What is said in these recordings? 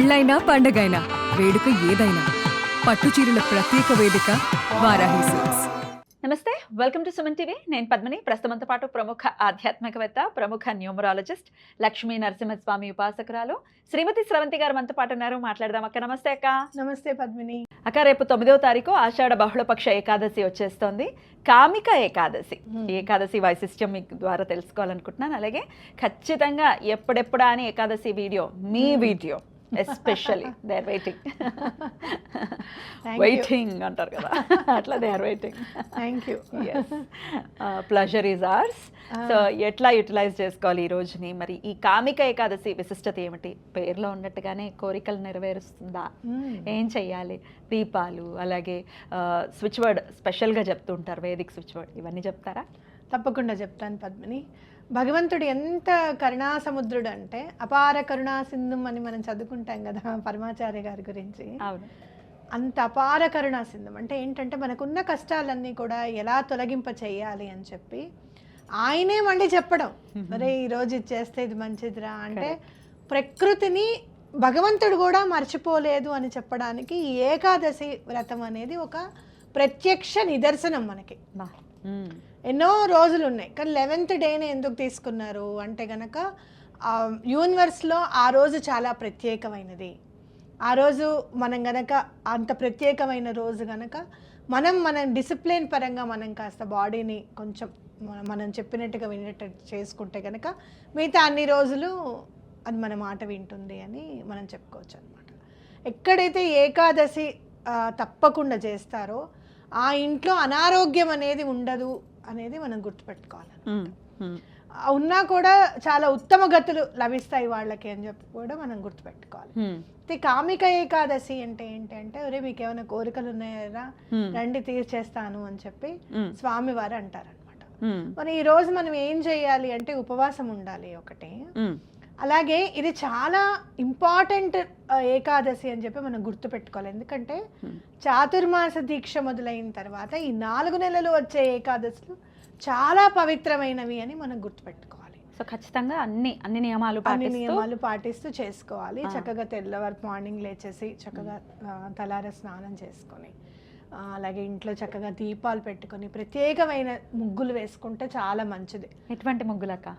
పెళ్ళైనా పండగైనా వేడుక ఏదైనా పట్టు చీరల ప్రత్యేక వేదిక వారాహి సిల్క్స్. నమస్తే, వెల్కమ్ టు సుమన్ టీవీ. నేను పద్మిని. ప్రస్తుతంతో పాటు ప్రముఖ ఆధ్యాత్మికవేత్త, ప్రముఖ న్యూమరాలజిస్ట్, లక్ష్మీ నరసింహస్వామి ఉపాసకురాలు శ్రీమతి స్రవంతి గారు మనతో పాటు ఉన్నారు. మాట్లాడదాం అక్క. నమస్తే అక్క. నమస్తే పద్మిని. అక్క, రేపు 9వ తారీఖు ఆషాఢ బహుళపక్ష ఏకాదశి వచ్చేస్తోంది. కామిక ఏకాదశి. ఏకాదశి వైశిష్ట్యం మీకు ద్వారా తెలుసుకోవాలనుకుంటున్నాను. అలాగే ఖచ్చితంగా ఎప్పుడెప్పుడా అని ఏకాదశి వీడియో, మీ video especially they are waiting అంటారు కదా, అట్లా they are waiting. Thank you. Pleasure is ours. So ఎట్లా యూటిలైజ్ చేసుకోవాలి ఈ రోజుని? మరి ఈ కామిక ఏకాదశి విశిష్టత ఏమిటి? పేరులో ఉన్నట్టుగానే కోరికలు నెరవేరుస్తుందా? ఏం చెయ్యాలి? దీపాలు, అలాగే స్విచ్ వర్డ్ స్పెషల్గా చెప్తూ ఉంటారు, వేదిక్ స్విచ్ వర్డ్, ఇవన్నీ చెప్తారా? తప్పకుండా చెప్తాను పద్మిని. భగవంతుడు ఎంత కరుణా సముద్రుడు అంటే, అపార కరుణా సింధు అని మనం చదువుకుంటాం కదా పరమాచార్య గారి గురించి. అవును. అంత అపార కరుణా సింధం అంటే ఏంటంటే, మనకున్న కష్టాలన్నీ కూడా ఎలా తొలగింప చేయాలి అని చెప్పి ఆయనే మళ్ళీ చెప్పడం, అరే ఈరోజు ఇది చేస్తే ఇది మంచిదిరా అంటే, ప్రకృతిని భగవంతుడు కూడా మర్చిపోలేదు అని చెప్పడానికి ఈ ఏకాదశి వ్రతం అనేది ఒక ప్రత్యక్ష నిదర్శనం మనకి. ఎన్నో రోజులు ఉన్నాయి, కానీ 11th డేనే ఎందుకు తీసుకున్నారు అంటే గనక, యూనివర్స్లో ఆ రోజు చాలా ప్రత్యేకమైనది. ఆ రోజు మనం గనక అంత ప్రత్యేకమైన రోజు గనక మనం డిసిప్లిన్ పరంగా మనం కాస్త బాడీని కొంచెం మనం చెప్పినట్టుగా వినేటట్టు చేసుకుంటే కనుక మిగతా అన్ని రోజులు అది మన మాట వింటుంది అని మనం చెప్పుకోవచ్చు అనమాట. ఎక్కడైతే ఏకాదశి తప్పకుండా చేస్తారో ఆ ఇంట్లో అనారోగ్యం అనేది ఉండదు అనేది మనం గుర్తుపెట్టుకోవాలి. ఉన్నా కూడా చాలా ఉత్తమ గతులు లభిస్తాయి వాళ్ళకి అని చెప్పి కూడా మనం గుర్తుపెట్టుకోవాలి. అయితే కామిక ఏకాదశి అంటే ఏంటంటే, ఒరే మీకు ఏమైనా కోరికలు ఉన్నాయా రండి తీర్చేస్తాను అని చెప్పి స్వామివారు అంటారనమాట. మరి ఈ రోజు మనం ఏం చేయాలి అంటే ఉపవాసం ఉండాలి ఒకటి. అలాగే ఇది చాలా ఇంపార్టెంట్ ఏకాదశి అని చెప్పి మనం గుర్తుపెట్టుకోవాలి. ఎందుకంటే చాతుర్మాస దీక్ష మొదలైన తర్వాత ఈ 4 నెలలు వచ్చే ఏకాదశులు చాలా పవిత్రమైనవి అని మనం గుర్తుపెట్టుకోవాలి. సో ఖచ్చితంగా అన్ని నియమాలు పాటిస్తూ చేసుకోవాలి. చక్కగా తెల్లవారు మార్నింగ్ లేచేసి చక్కగా తలార స్నానం చేసుకొని, అలాగే ఇంట్లో చక్కగా దీపాలు పెట్టుకొని ప్రత్యేకమైన ముగ్గులు వేసుకుంటే చాలా మంచిది. ఎటువంటి ముగ్గులక్క?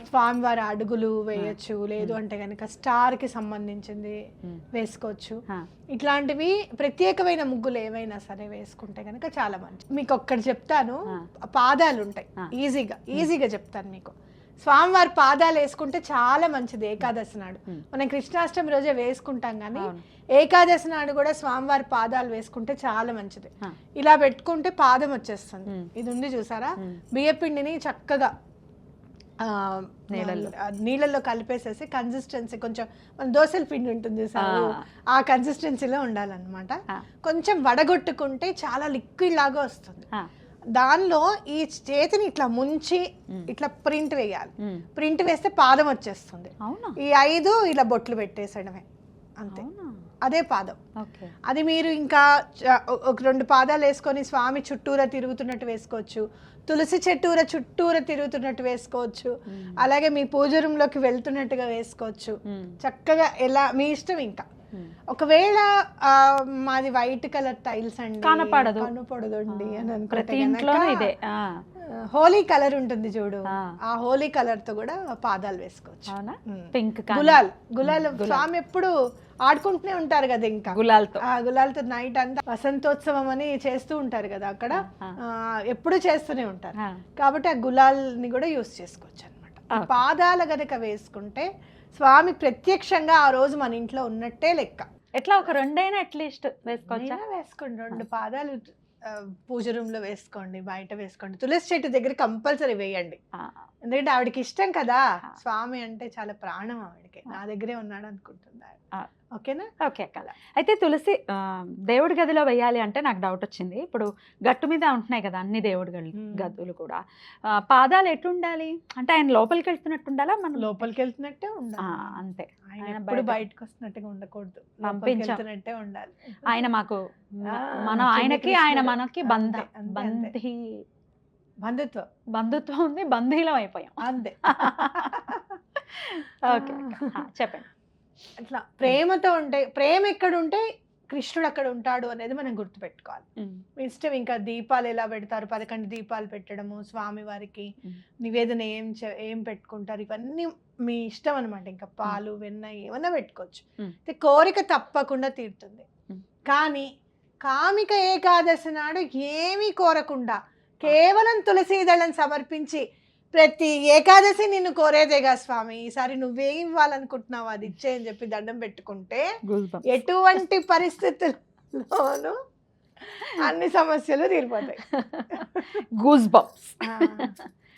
స్వామివారి అడుగులు వేయచ్చు, లేదు అంటే కనుక స్టార్ కి సంబంధించింది వేసుకోవచ్చు. ఇట్లాంటివి ప్రత్యేకమైన ముగ్గులు ఏవైనా సరే వేసుకుంటే కనుక చాలా మంచిది. మీకు ఒక్కటి చెప్తాను, పాదాలు ఉంటాయి, ఈజీగా చెప్తాను మీకు. స్వామివారి పాదాలు వేసుకుంటే చాలా మంచిది ఏకాదశి నాడు. మనం కృష్ణాష్టమి రోజే వేసుకుంటాం, కానీ ఏకాదశి నాడు కూడా స్వామివారి పాదాలు వేసుకుంటే చాలా మంచిది. ఇలా పెట్టుకుంటే పాదం వచ్చేస్తుంది. ఇది ఉంది చూసారా, బియ్యపిండిని చక్కగా నీళ్ళల్లో కలిపేసేసి కన్సిస్టెన్సీ కొంచెం మన దోశల పిండి ఉంటుంది సార్, ఆ కన్సిస్టెన్సీలో ఉండాలన్నమాట. కొంచెం వడగొట్టుకుంటే చాలా లిక్విడ్ లాగా వస్తుంది. దానిలో ఈ చేతిని ఇట్లా ముంచి ఇట్లా ప్రింట్ వేయాలి. ప్రింట్ వేస్తే పాదం వచ్చేస్తుంది. ఈ 5 ఇలా బొట్లు పెట్టేసడమే, అంతే, అదే పాదం. అది మీరు ఇంకా ఒక 2 పాదాలు వేసుకొని స్వామి చుట్టూరా తిరుగుతున్నట్టు వేసుకోవచ్చు, తులసి చుట్టూరా తిరుగుతున్నట్టు వేసుకోవచ్చు, అలాగే మీ పూజ రూమ్ లోకి వెళ్తున్నట్టుగా వేసుకోవచ్చు. చక్కగా ఎలా మీ ఇష్టం. ఇంకా ఒకవేళ మాది వైట్ కలర్ టైల్స్ అండి, కనపడదండి అని అనుకుంటే హోలీ కలర్ ఉంటుంది చూడు, ఆ హోలీ కలర్ తో కూడా పాదాలు వేసుకోవచ్చు. గులాల్ స్వామి ఎప్పుడు ఆడుకుంటూనే ఉంటారు కదా, ఇంకా గులాల్తో నైట్ అంతా వసంతోత్సవం అని చేస్తూ ఉంటారు కదా అక్కడ, ఎప్పుడు చేస్తూనే ఉంటారు. కాబట్టి ఆ గులాల్ ని కూడా యూస్ చేసుకోవచ్చు అనమాట. పాదాల గనక వేసుకుంటే స్వామి ప్రత్యక్షంగా ఆ రోజు మన ఇంట్లో ఉన్నట్టే లెక్క. ఎట్లా ఒక 2 అట్లీస్ట్ వేసుకోండి. 2 పాదాలు పూజ రూమ్ లో వేసుకోండి, బయట వేసుకోండి, తులసి చెట్టు దగ్గర కంపల్సరీ వేయండి. ఎందుకంటే ఆవిడకి ఇష్టం కదా, స్వామి అంటే చాలా ప్రాణం ఆవిడకి. నా దగ్గరే ఉన్నాడు అనుకుంటున్నారు. ఓకేనా? ఓకే అక్క. అయితే తులసి దేవుడి గదిలో వేయాలి అంటే నాకు డౌట్ వచ్చింది. ఇప్పుడు గట్టు మీద ఉంటున్నాయి కదా అన్ని దేవుడి గదులు కూడా, పాదాలు ఎటు ఉండాలి అంటే ఆయన లోపలికి వెళ్తున్నట్టు ఉండాలా? మనం లోపలికి వెళ్తున్నట్టే ఉండాలి, అంతే. ఆయన బయటకు వస్తున్నట్టుగా ఉండకూడదు, పంపించినట్టే ఉండాలి. ఆయన మాకు, మనం ఆయనకి, ఆయన మనకి బంధుత్వం ఉంది, బంధీలం అయిపోయాం, అంతే. ఓకే చెప్పండి. అట్లా ప్రేమతో ఉంటే, ప్రేమ ఎక్కడ ఉంటే కృష్ణుడు అక్కడ ఉంటాడు అనేది మనం గుర్తుపెట్టుకోవాలి. మీ ఇష్టం. ఇంకా దీపాలు ఎలా పెడతారు, 11 దీపాలు పెట్టడము, స్వామి వారికి నివేదన ఏం పెట్టుకుంటారు, ఇవన్నీ మీ ఇష్టం అనమాట. ఇంకా పాలు వెన్న ఏమన్నా పెట్టుకోవచ్చు. అయితే కోరిక తప్పకుండా తీరుతుంది. కానీ కామిక ఏకాదశి నాడు ఏమీ కోరకుండా కేవలం తులసి దళం సమర్పించి, ప్రతి ఏకాదశి నిన్ను కోరేదేగా స్వామి, ఈసారి నువ్వేం ఇవ్వాలనుకుంటున్నావు అది ఇచ్చే అని చెప్పి దండం పెట్టుకుంటే ఎటువంటి పరిస్థితుల్లోనూ అన్ని సమస్యలు తీరిపోతాయి. Goose bumps.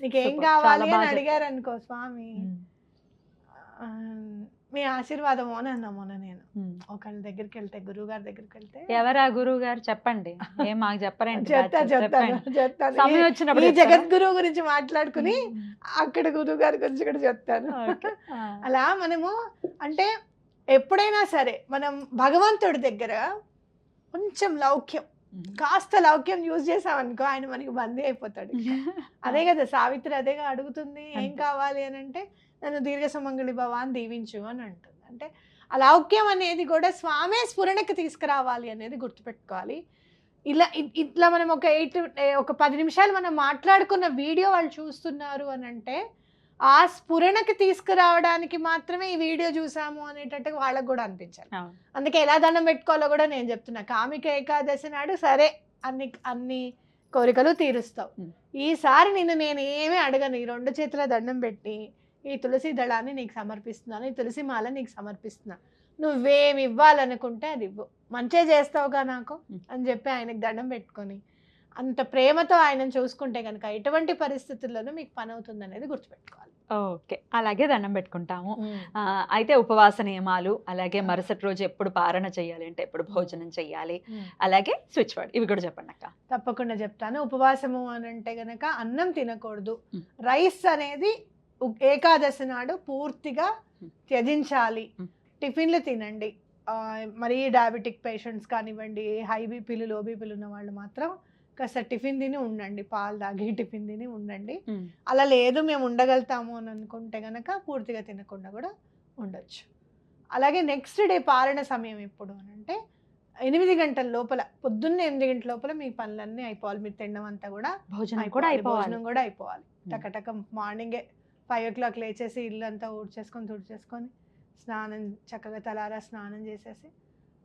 నీకేం కావాలి అని అడిగారు అనుకో, స్వామి మీ ఆశీర్వాదం అని అన్నా మొన్న నేను. ఒకళ్ళ దగ్గరికి వెళ్తే, గురువు గారి దగ్గరికి వెళ్తే, ఎవరా గురువు గారు చెప్పండి, ఏం మాకు చెప్పరండి. చెప్తాను. ఈ జగద్గురువు గురించి మాట్లాడుకుని అక్కడ గురువు గారి గురించి కూడా చెప్తాను. అలా మనము అంటే ఎప్పుడైనా సరే మనం భగవంతుడి దగ్గర కొంచెం లౌక్యం, కాస్త లౌక్యం యూజ్ చేసామనుకో ఆయన మనకి బందీ అయిపోతాడు. అదే కదా సావిత్రి అదేగా అడుగుతుంది, ఏం కావాలి అని అంటే నన్ను దీర్ఘ సుమంగళి భవ అని దీవించు అని అంటుంది. అంటే ఆ లౌక్యం అనేది కూడా స్వామే స్ఫురణకి తీసుకురావాలి అనేది గుర్తుపెట్టుకోవాలి. ఇట్లా మనం ఒక 10 నిమిషాలు మనం మాట్లాడుకున్న వీడియో వాళ్ళు చూస్తున్నారు అని అంటే ఆ స్ఫురణకి తీసుకురావడానికి మాత్రమే ఈ వీడియో చూసాము అనేటట్టుగా వాళ్ళకు కూడా అనిపించాలి. అందుకే ఎలా దండం పెట్టుకోవాలో కూడా నేను చెప్తున్నా. కామిక ఏకాదశి నాడు సరే అన్ని కోరికలు తీరుస్తావు, ఈసారి నేను ఏమీ అడగను, ఈ 2 చేతుల దండం పెట్టి ఈ తులసి దళాన్ని నీకు సమర్పిస్తున్నాను, ఈ తులసి మాల నీకు సమర్పిస్తున్నాను, నువ్వేమి ఇవ్వాలనుకుంటే అది ఇవ్వు, మంచిగా చేస్తావుగా నాకు అని చెప్పి ఆయనకు దండం పెట్టుకొని అంత ప్రేమతో ఆయనను చూసుకుంటే కనుక ఎటువంటి పరిస్థితుల్లోనూ మీకు పని అవుతుంది అనేది గుర్తుపెట్టుకోవాలి. ఓకే, అలాగే దండం పెట్టుకుంటాము. అయితే ఉపవాస నియమాలు, అలాగే మరుసటి రోజు ఎప్పుడు పారణ చేయాలి అంటే ఎప్పుడు భోజనం చేయాలి, అలాగే స్విచ్ వర్డ్ ఇవి కూడా చెప్పండి అక్క. తప్పకుండా చెప్తాను. ఉపవాసము అని అంటే గనక అన్నం తినకూడదు, రైస్ అనేది ఏకాదశి నాడు పూర్తిగా త్యజించాలి. టిఫిన్లు తినండి. మరి డయాబెటిక్ పేషెంట్స్ కానివ్వండి, హై బీపీలు లో బీపీలు ఉన్న వాళ్ళు మాత్రం కాస్త టిఫిన్ తిని ఉండండి, పాలు తాగి టిఫిన్ తిని ఉండండి. అలా లేదు మేము ఉండగలుగుతాము అని అనుకుంటే గనక పూర్తిగా తినకుండా కూడా ఉండొచ్చు. అలాగే నెక్స్ట్ డే పాలన సమయం ఎప్పుడు అని అంటే 8 గంటల లోపల, పొద్దున్న 8 గంటల లోపల మీ పనులన్నీ అయిపోవాలి. మీరు తినడం అంతా కూడా భోజనం కూడా అయిపోవాలి. టకటక మార్నింగే 5 o'clock లేచేసి ఇల్లు అంతా తుడిచేసుకొని స్నానం చక్కగా తలారా స్నానం చేసేసి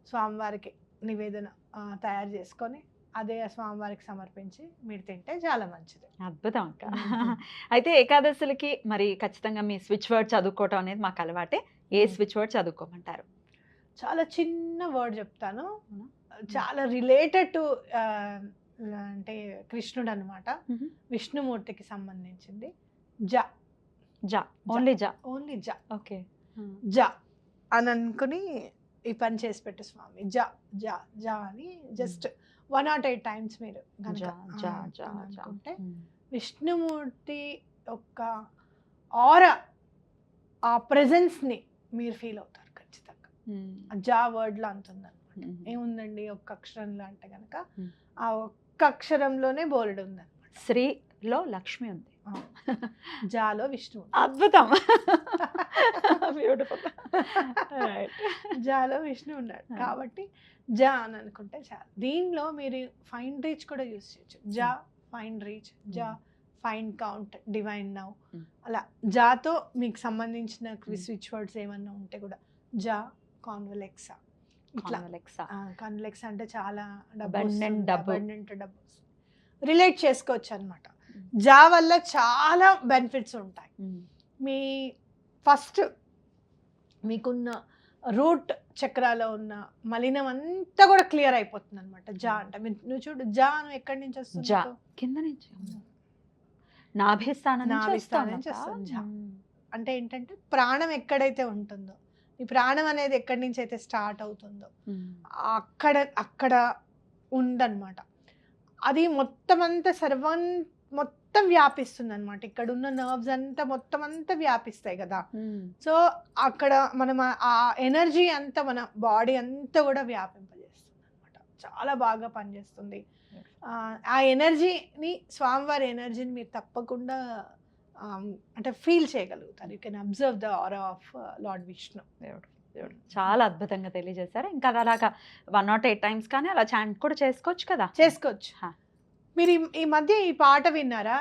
స్వామివారికి నివేదన తయారు చేసుకొని అదే స్వామివారికి సమర్పించి మీరు తింటే చాలా మంచిది. అద్భుతం అక్క. అయితే ఏకాదశులకి మరి ఖచ్చితంగా మీ స్విచ్ వర్డ్ చదువుకోవటం అనేది మాకు అలవాటే. ఏ స్విచ్ వర్డ్ చదువుకోమంటారు? చాలా చిన్న వర్డ్ చెప్తాను, చాలా రిలేటెడ్ టు అంటే కృష్ణుడు అనమాట, విష్ణుమూర్తికి సంబంధించింది. జ జా, ఓన్లీ జా, ఓన్లీ జా. ఓకే, జా అని అనుకుని ఈ పని చేసి పెట్టు స్వామి, జా జా జా అని జస్ట్ 108 times మీరు అనుకుంటే విష్ణుమూర్తి యొక్క ఆరా, ఆ ప్రెజెన్స్ని మీరు ఫీల్ అవుతారు ఖచ్చితంగా. జా వర్డ్లో అంతుందన్నమాట. ఏముందండి ఒక్క అక్షరంలో అంటే కనుక ఆ ఒక్క అక్షరంలోనే బోర్డు ఉందన్నమాట. శ్రీలో లక్ష్మి ఉంది, జాలో విష్ణువు. అద్భుతం, బ్యూటిఫుల్. జాలో విష్ణు ఉన్నాడు కాబట్టి జా అని అనుకుంటే చాలు. దీనిలో మీరు ఫైన్ రీచ్ కూడా యూజ్ చేయొచ్చు. జా ఫైన్ రీచ్, జా ఫైన్ కౌంట్, డివైన్ నౌ. అలా జాతో మీకు సంబంధించిన స్విచ్ వర్డ్స్ ఏమన్నా ఉంటే కూడా జా, కాన్వలెక్సా, ఇట్లా. కాన్వలెక్సా అంటే చాలా డబ్బు రిలేట్ చేసుకోవచ్చు అనమాట. జా వల్ల చాలా బెనిఫిట్స్ ఉంటాయి. మీ ఫస్ట్ మీకున్న రూట్ చక్రాలో ఉన్న మలినం అంతా కూడా క్లియర్ అయిపోతుంది అనమాట. జా అంటే నువ్వు చూడు, జా నువ్వు ఎక్కడి నుంచి వస్తుంది? జా కింద నుంచి, నాభిస్థానం నుంచి వస్తుంది. జా అంటే ఏంటంటే ప్రాణం ఎక్కడైతే ఉంటుందో, ఈ ప్రాణం అనేది ఎక్కడి నుంచి అయితే స్టార్ట్ అవుతుందో అక్కడ ఉందన్నమాట. అది మొత్తం అంతా మొత్తం వ్యాపిస్తుంది అనమాట. ఇక్కడ ఉన్న నర్వ్స్ అంతా మొత్తం అంతా వ్యాపిస్తాయి కదా. సో అక్కడ మనం ఆ ఎనర్జీ అంతా మన బాడీ అంతా కూడా వ్యాపింపజేస్తుంది అనమాట. చాలా బాగా పనిచేస్తుంది. ఆ ఎనర్జీని, స్వామివారి ఎనర్జీని మీరు తప్పకుండా అంటే ఫీల్ చేయగలుగుతారు. You can observe the aura of lord Vishnu. చాలా అద్భుతంగా తెలియజేశారు. ఇంకా అది అలాగా 108 టైమ్స్ కానీ అలా చాంట్ కూడా చేసుకోవచ్చు కదా. చేసుకోవచ్చు. హా. మీరు ఈ మధ్య ఈ పాట విన్నారా?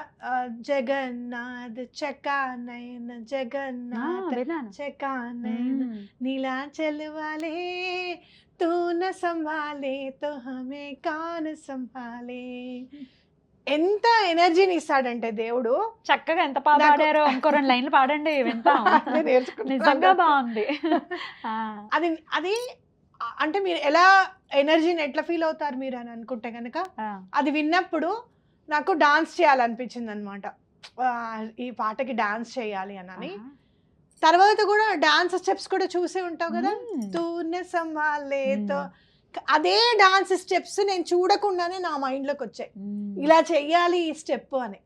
జగన్నాథ్ చకానయన జగన్నాథ్ విన్నాను. చకానయన नीला चलवाले तू न संभाले तो हमें कौन संभाले. ఎంత ఎనర్జీని ఇస్తాడంటే దేవుడు. చక్కగా ఎంత పాడారో ఇంకో 2 లైన్లు పాడండి వింటాం. అదే నేర్చుకుంటున్నాను. నిజంగా బాగుంది. అది అది అంటే మీరు ఎలా ఎనర్జీని ఎట్లా ఫీల్ అవుతారు మీరు అని అనుకుంటే కనుక అది విన్నప్పుడు నాకు డాన్స్ చేయాలనిపించింది అనమాట. ఈ పాటకి డాన్స్ చేయాలి అని. తర్వాత కూడా డాన్స్ స్టెప్స్ కూడా చూసే ఉంటావు కదా. తూనే సంభాలేతో అదే డాన్స్ స్టెప్స్ నేను చూడకుండానే నా మైండ్లోకి వచ్చాయి. ఇలా చెయ్యాలి ఈ స్టెప్ అని.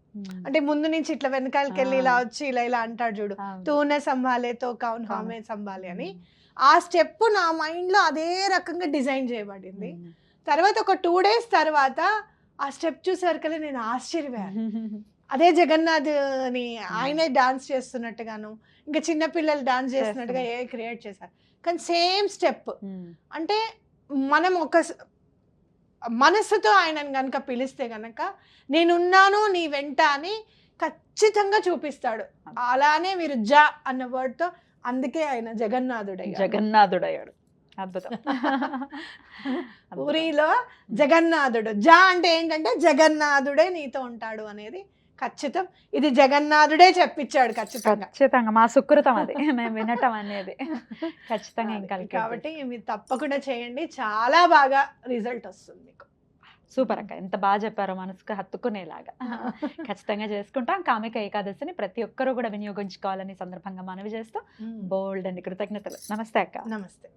అంటే ముందు నుంచి ఇట్లా వెనకాలకి వెళ్ళి ఇలా వచ్చి ఇలా ఇలా అంటాడు చూడు, తూనే సంభాలేతో కౌన్ హామే సంభాలి అని. ఆ స్టెప్ నా మైండ్లో అదే రకంగా డిజైన్ చేయబడింది. తర్వాత ఒక 2 days తర్వాత ఆ స్టెప్ చూసేవరకలే నేను ఆశ్చర్యపోయాను. అదే జగన్నాథ్ని ఆయనే డాన్స్ చేస్తున్నట్టుగాను, ఇంకా చిన్నపిల్లలు డాన్స్ చేస్తున్నట్టుగా క్రియేట్ చేశారు. కానీ సేమ్ స్టెప్. అంటే మనం ఒక మనసుతో ఆయనను కనుక పిలిస్తే కనుక నేనున్నాను నీ వెంట అని ఖచ్చితంగా చూపిస్తాడు. అలానే మీరు జ అన్న వర్డ్తో, అందుకే ఆయన జగన్నాథుడయ్యాడు. అద్భుతం. పూరిలో జగన్నాథుడు. జ అంటే ఏంటంటే జగన్నాథుడే నీతో ఉంటాడు అనేది ఖచ్చితం. ఇది జగన్నాథుడే చెప్పించాడు ఖచ్చితంగా. మా సుకృతం అది మేము వినటం అనేది ఖచ్చితంగా. ఇంకా కాబట్టి మీరు తప్పకుండా చేయండి, చాలా బాగా రిజల్ట్ వస్తుంది మీకు. సూపర్ అక్క, ఎంత బాగా చెప్పారో, మనసుకు హత్తుకునేలాగా. ఖచ్చితంగా చేసుకుంటాం. కామిక ఏకాదశిని ప్రతి ఒక్కరూ కూడా వినియోగించుకోవాలని సందర్భంగా మనవి చేస్తూ బోల్డ్ అండి కృతజ్ఞతలు. నమస్తే అక్క. నమస్తే.